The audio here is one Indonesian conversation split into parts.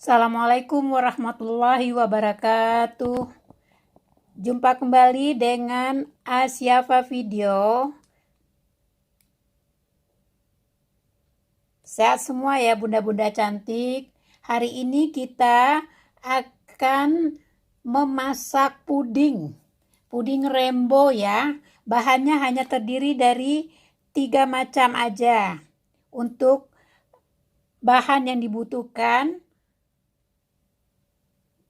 Assalamualaikum warahmatullahi wabarakatuh. Jumpa kembali dengan Asyafa Video. Sehat semua ya bunda-bunda cantik. Hari ini kita akan memasak puding. Puding rainbow ya. Bahannya hanya terdiri dari 3 macam aja. Untuk bahan yang dibutuhkan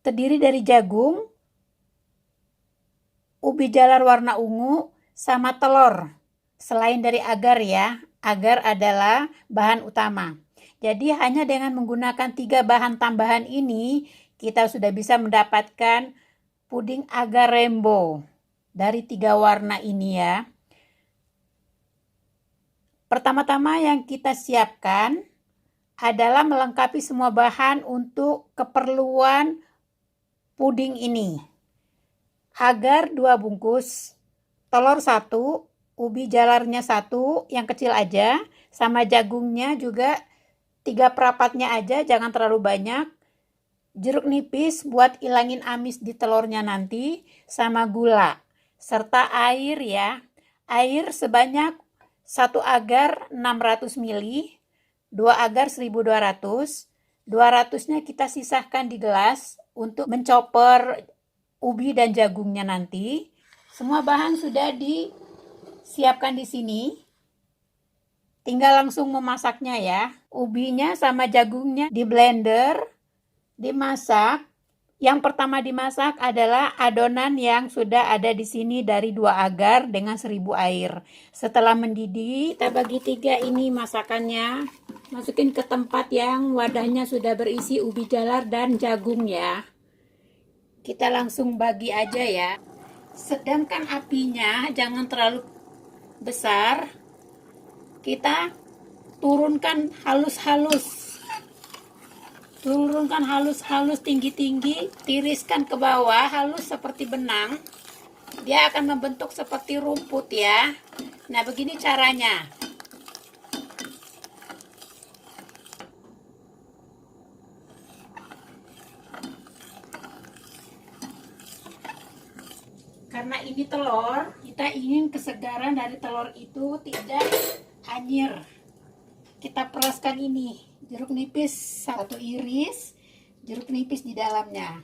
terdiri dari jagung, ubi jalar warna ungu, sama telur. Selain dari agar ya, agar adalah bahan utama. Jadi hanya dengan menggunakan 3 bahan tambahan ini, kita sudah bisa mendapatkan puding agar rainbow dari 3 warna ini ya. Pertama-tama yang kita siapkan adalah melengkapi semua bahan untuk keperluan puding ini. Agar 2 bungkus, telur 1, ubi jalarnya 1 yang kecil aja, sama jagungnya juga 3 perapatnya aja, jangan terlalu banyak. Jeruk nipis buat ilangin amis di telurnya nanti, sama gula, serta air ya. Air sebanyak 1 agar 600 ml, 2 agar 1200. 200-nya kita sisahkan di gelas untuk mencoper ubi dan jagungnya nanti. Semua bahan sudah disiapkan di sini. Tinggal langsung memasaknya ya. Ubinya sama jagungnya di blender, dimasak. Yang pertama dimasak adalah adonan yang sudah ada di sini dari 2 agar dengan 1000 air. Setelah mendidih, kita bagi 3 ini masakannya. Masukin ke tempat yang wadahnya sudah berisi ubi jalar dan jagung ya. Kita langsung bagi aja ya. Sedangkan apinya jangan terlalu besar. Kita turunkan halus-halus. Turunkan halus-halus, tinggi-tinggi, tiriskan ke bawah, halus seperti benang. Dia akan membentuk seperti rumput ya. Nah, begini caranya. Karena ini telur, kita ingin kesegaran dari telur itu tidak anyir. Kita peraskan ini, jeruk nipis 1 iris, jeruk nipis di dalamnya.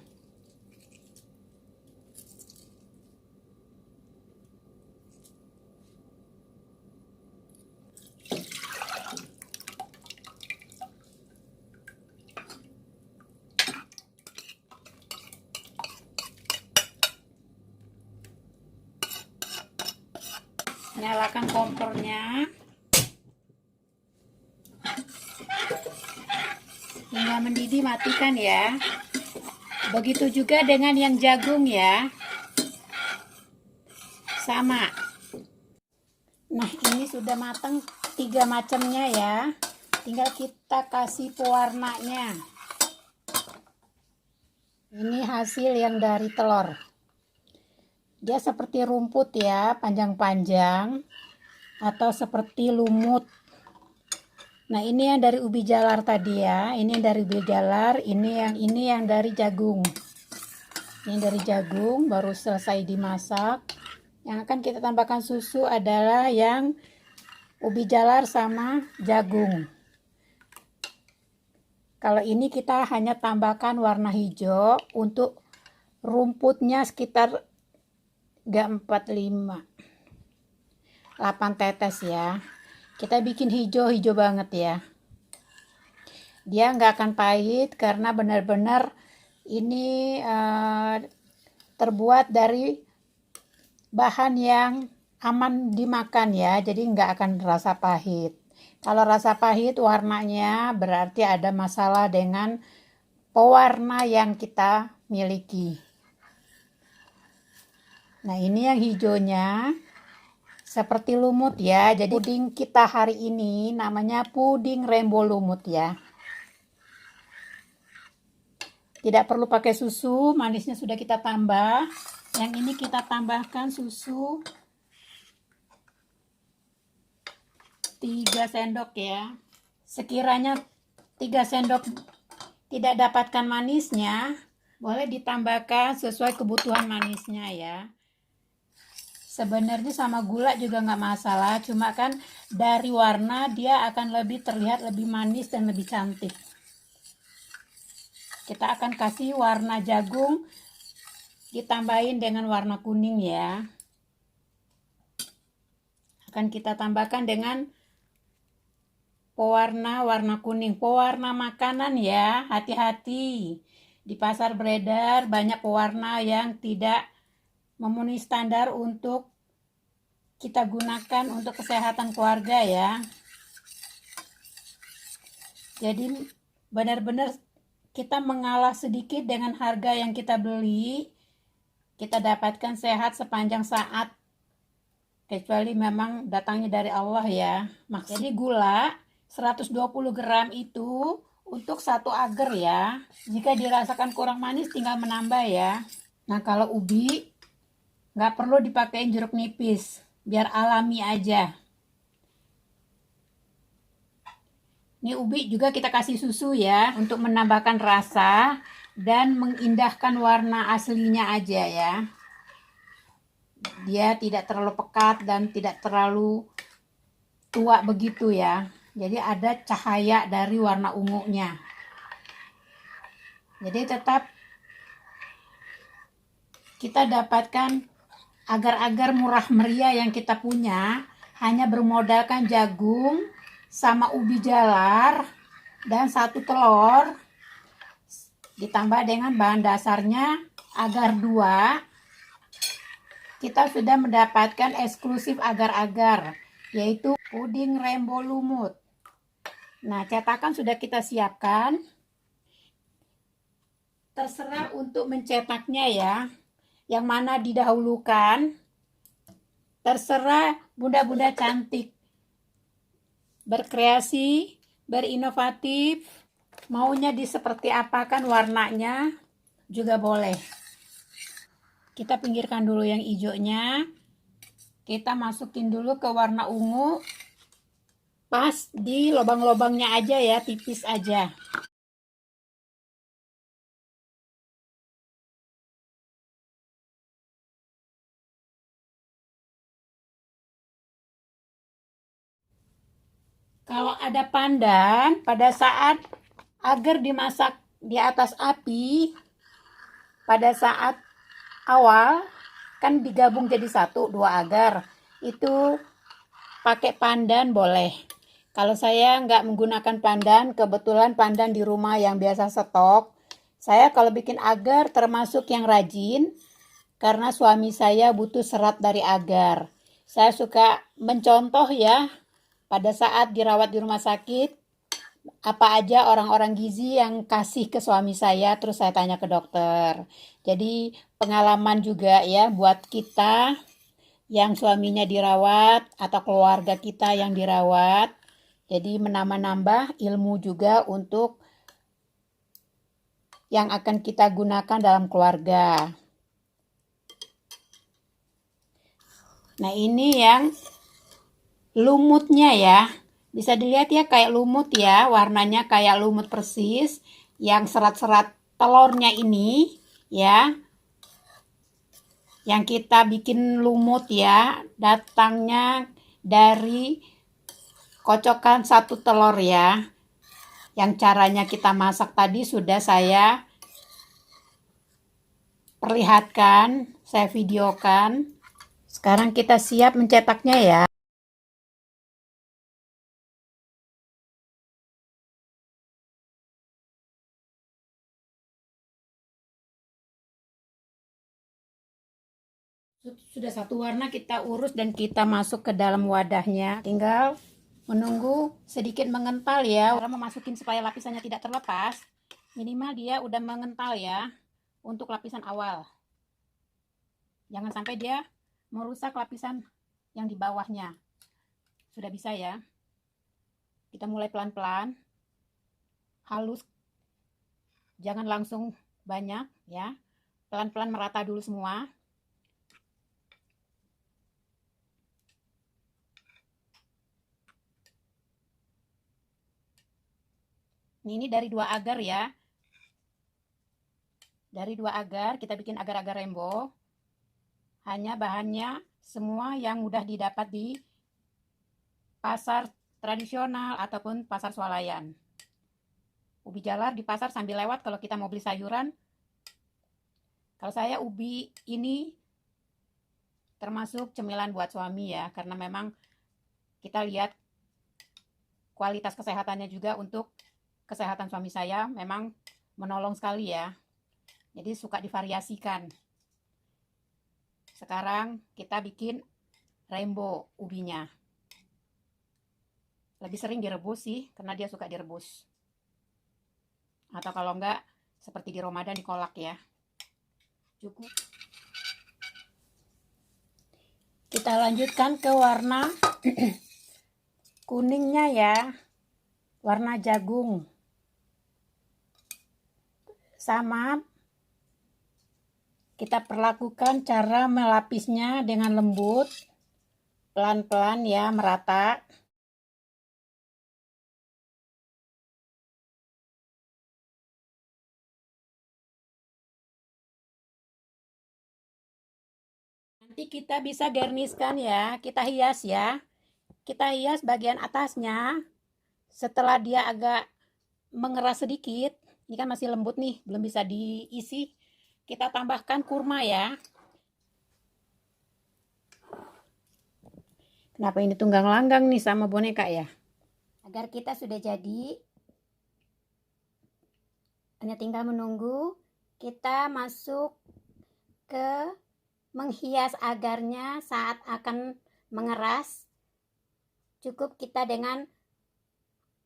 Nyalakan kompornya hingga mendidih, matikan ya. Begitu juga dengan yang jagung ya, sama. Nah, ini sudah matang 3 macamnya ya. Tinggal kita kasih pewarnanya. Ini hasil yang dari telur. Dia seperti rumput ya, panjang-panjang atau seperti lumut. Nah, ini yang dari ubi jalar tadi ya. Ini yang dari ubi jalar, ini yang dari jagung. Ini dari jagung baru selesai dimasak. Yang akan kita tambahkan susu adalah yang ubi jalar sama jagung. Kalau ini kita hanya tambahkan warna hijau untuk rumputnya sekitar 4, 5, 8 tetes ya. Kita bikin hijau-hijau banget ya. Dia nggak akan pahit karena benar-benar ini terbuat dari bahan yang aman dimakan ya. Jadi nggak akan rasa pahit. Kalau rasa pahit warnanya berarti ada masalah dengan pewarna yang kita miliki. Nah, ini yang hijaunya seperti lumut ya. Jadi puding kita hari ini namanya puding rainbow lumut ya. Tidak perlu pakai susu, manisnya sudah kita tambah. Yang ini kita tambahkan susu 3 sendok ya. Sekiranya 3 sendok tidak dapatkan manisnya, boleh ditambahkan sesuai kebutuhan manisnya ya. Sebenarnya sama gula juga nggak masalah, cuma kan dari warna dia akan lebih terlihat lebih manis dan lebih cantik. Kita akan kasih warna jagung ditambahin dengan warna kuning ya. Akan kita tambahkan dengan pewarna warna kuning, pewarna makanan ya. Hati-hati, di pasar beredar banyak pewarna yang tidak memenuhi standar untuk kita gunakan untuk kesehatan keluarga ya. Jadi benar-benar kita mengalah sedikit dengan harga yang kita beli, kita dapatkan sehat sepanjang saat, kecuali memang datangnya dari Allah ya. Jadi gula 120 gram itu untuk 1 agar ya. Jika dirasakan kurang manis tinggal menambah ya. Nah kalau ubi nggak perlu dipakein jeruk nipis, biar alami aja. Ini ubi juga kita kasih susu ya, untuk menambahkan rasa dan mengindahkan warna aslinya aja ya. Dia tidak terlalu pekat dan tidak terlalu tua begitu ya. Jadi ada cahaya dari warna ungunya. Jadi tetap kita dapatkan agar-agar murah meriah yang kita punya hanya bermodalkan jagung sama ubi jalar dan 1 telur ditambah dengan bahan dasarnya agar 2. Kita sudah mendapatkan eksklusif agar-agar, yaitu puding rainbow lumut. Nah, cetakan sudah kita siapkan. Terserah untuk mencetaknya ya, yang mana didahulukan. Terserah bunda-bunda cantik, berkreasi, berinovatif, maunya di seperti apakan warnanya juga boleh. Kita pinggirkan dulu yang hijaunya, kita masukin dulu ke warna ungu, pas di lubang-lubangnya aja ya, tipis aja. Kalau ada pandan, pada saat agar dimasak di atas api, pada saat awal kan digabung jadi 1, 2 agar, itu pakai pandan boleh. Kalau saya nggak menggunakan pandan, kebetulan pandan di rumah yang biasa stok. Saya kalau bikin agar termasuk yang rajin, karena suami saya butuh serat dari agar. Saya suka mencontoh ya, pada saat dirawat di rumah sakit, apa aja orang-orang gizi yang kasih ke suami saya, terus saya tanya ke dokter. Jadi pengalaman juga ya buat kita yang suaminya dirawat atau keluarga kita yang dirawat. Jadi menambah-nambah ilmu juga untuk yang akan kita gunakan dalam keluarga. Nah ini yang lumutnya ya. Bisa dilihat ya kayak lumut ya, warnanya kayak lumut persis. Yang serat-serat telurnya ini ya, yang kita bikin lumut ya, datangnya dari kocokan 1 telur ya. Yang caranya kita masak tadi sudah saya perlihatkan, saya videokan. Sekarang kita siap mencetaknya ya. Sudah 1 warna kita urus dan kita masuk ke dalam wadahnya. Tinggal menunggu sedikit mengental ya. Cara memasukin supaya lapisannya tidak terlepas, minimal dia udah mengental ya untuk lapisan awal. Jangan sampai dia merusak lapisan yang di bawahnya. Sudah bisa ya. Kita mulai pelan-pelan, halus, jangan langsung banyak ya. Pelan-pelan merata dulu semua. Ini dari 2 agar ya. Dari 2 agar, kita bikin agar-agar rainbow. Hanya bahannya semua yang mudah didapat di pasar tradisional ataupun pasar swalayan. Ubi jalar di pasar sambil lewat kalau kita mau beli sayuran. Kalau saya ubi ini termasuk cemilan buat suami ya, karena memang kita lihat kualitas kesehatannya juga untuk kesehatan suami saya memang menolong sekali ya. Jadi suka divariasikan. Sekarang kita bikin rainbow ubinya. Lebih sering direbus sih, karena dia suka direbus. Atau kalau enggak, seperti di Ramadan dikolak ya. Cukup. Kita lanjutkan ke warna kuningnya ya. Warna jagung. Sama kita perlakukan cara melapisnya dengan lembut, pelan-pelan ya, merata. Nanti kita bisa garniskan ya, kita hias ya. Kita hias bagian atasnya. Setelah dia agak mengeras sedikit, ini kan masih lembut nih, belum bisa diisi. Kita tambahkan kurma ya. Kenapa ini tunggang langgang nih sama boneka ya? Agar kita sudah jadi, hanya tinggal menunggu kita masuk ke menghias agarnya saat akan mengeras. Cukup kita dengan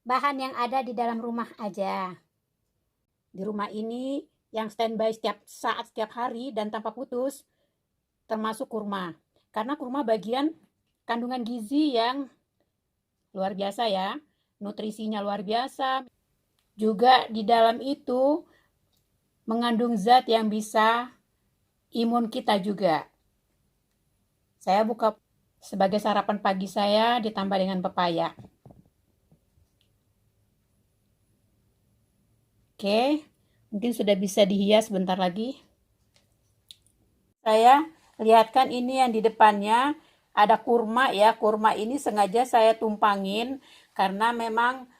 bahan yang ada di dalam rumah aja. Di rumah ini yang standby setiap saat, setiap hari dan tanpa putus, termasuk kurma. Karena kurma bagian kandungan gizi yang luar biasa ya, nutrisinya luar biasa. Juga di dalam itu mengandung zat yang bisa imun kita juga. Saya buka sebagai sarapan pagi saya ditambah dengan pepaya. Oke, mungkin sudah bisa dihias bentar lagi. Saya lihatkan ini yang di depannya ada kurma ya. Kurma ini sengaja saya tumpangin karena memang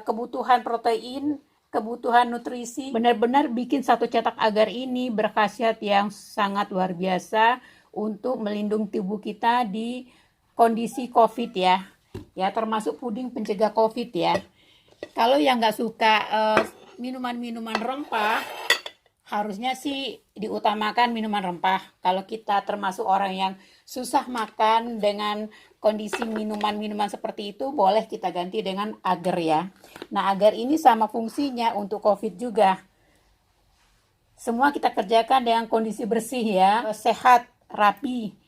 kebutuhan protein, kebutuhan nutrisi benar-benar bikin satu cetak agar ini berkhasiat yang sangat luar biasa untuk melindungi tubuh kita di kondisi COVID ya. Ya, termasuk puding pencegah COVID ya. Kalau yang nggak suka minuman-minuman rempah, harusnya sih diutamakan minuman rempah. Kalau kita termasuk orang yang susah makan dengan kondisi minuman-minuman seperti itu, boleh kita ganti dengan agar ya. Nah, agar ini sama fungsinya untuk COVID juga. Semua kita kerjakan dengan kondisi bersih ya, sehat, rapi,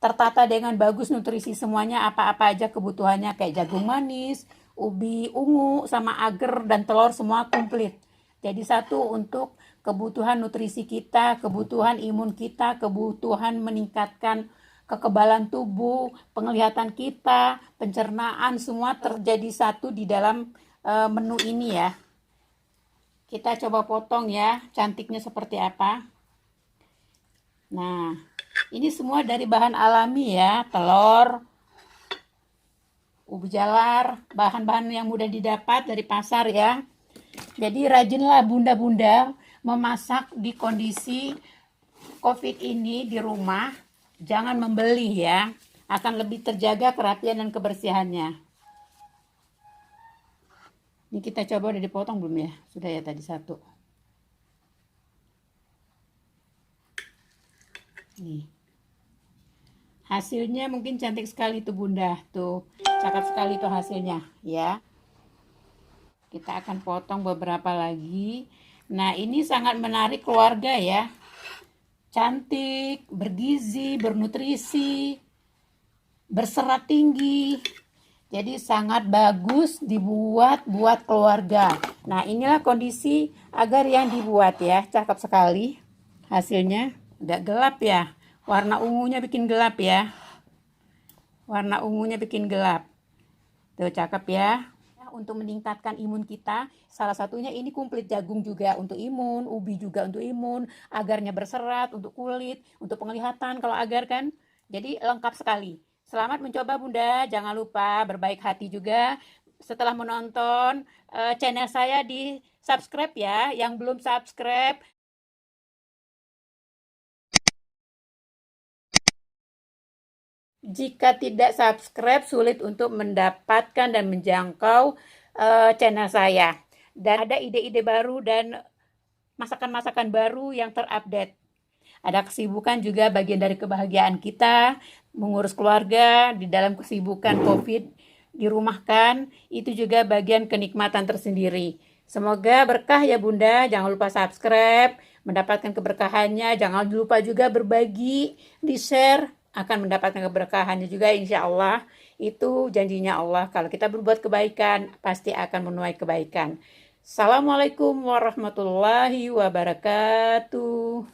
tertata dengan bagus nutrisi semuanya, apa-apa aja kebutuhannya kayak jagung manis, ubi ungu, sama agar dan telur semua komplit. Jadi satu untuk kebutuhan nutrisi kita, kebutuhan imun kita, kebutuhan meningkatkan kekebalan tubuh, penglihatan kita, pencernaan, semua terjadi satu di dalam menu ini ya. Kita coba potong ya, cantiknya seperti apa. Nah, ini semua dari bahan alami ya, telur, ubi jalar, bahan-bahan yang mudah didapat dari pasar ya. Jadi rajinlah bunda-bunda memasak di kondisi COVID ini di rumah. Jangan membeli ya, akan lebih terjaga kerapian dan kebersihannya. Ini kita coba udah dipotong belum ya? Sudah ya tadi satu. Nih. Hasilnya mungkin cantik sekali tuh bunda, tuh cakep sekali tuh hasilnya ya. Kita akan potong beberapa lagi. Nah, ini sangat menarik keluarga ya. Cantik, bergizi, bernutrisi, berserat tinggi. Jadi sangat bagus dibuat buat keluarga. Nah, inilah kondisi agar yang dibuat ya. Cakep sekali hasilnya. Agak gelap ya. Warna ungunya bikin gelap ya. Warna ungunya bikin gelap. Tuh cakep ya. untuk meningkatkan imun kita. Salah satunya ini kumplit jagung juga untuk imun, ubi juga untuk imun, agarnya berserat untuk kulit, untuk penglihatan kalau agar kan. Jadi lengkap sekali. Selamat mencoba Bunda, jangan lupa berbaik hati juga. Setelah menonton channel saya di subscribe ya, yang belum subscribe. Jika tidak subscribe, sulit untuk mendapatkan dan menjangkau channel saya. Dan ada ide-ide baru dan masakan-masakan baru yang terupdate. Ada kesibukan juga bagian dari kebahagiaan kita, mengurus keluarga di dalam kesibukan COVID, dirumahkan, itu juga bagian kenikmatan tersendiri. Semoga berkah ya Bunda, jangan lupa subscribe, mendapatkan keberkahannya, jangan lupa juga berbagi, di-share, akan mendapatkan keberkahannya juga insya Allah. Itu janjinya Allah, kalau kita berbuat kebaikan, pasti akan menuai kebaikan. Assalamualaikum warahmatullahi wabarakatuh.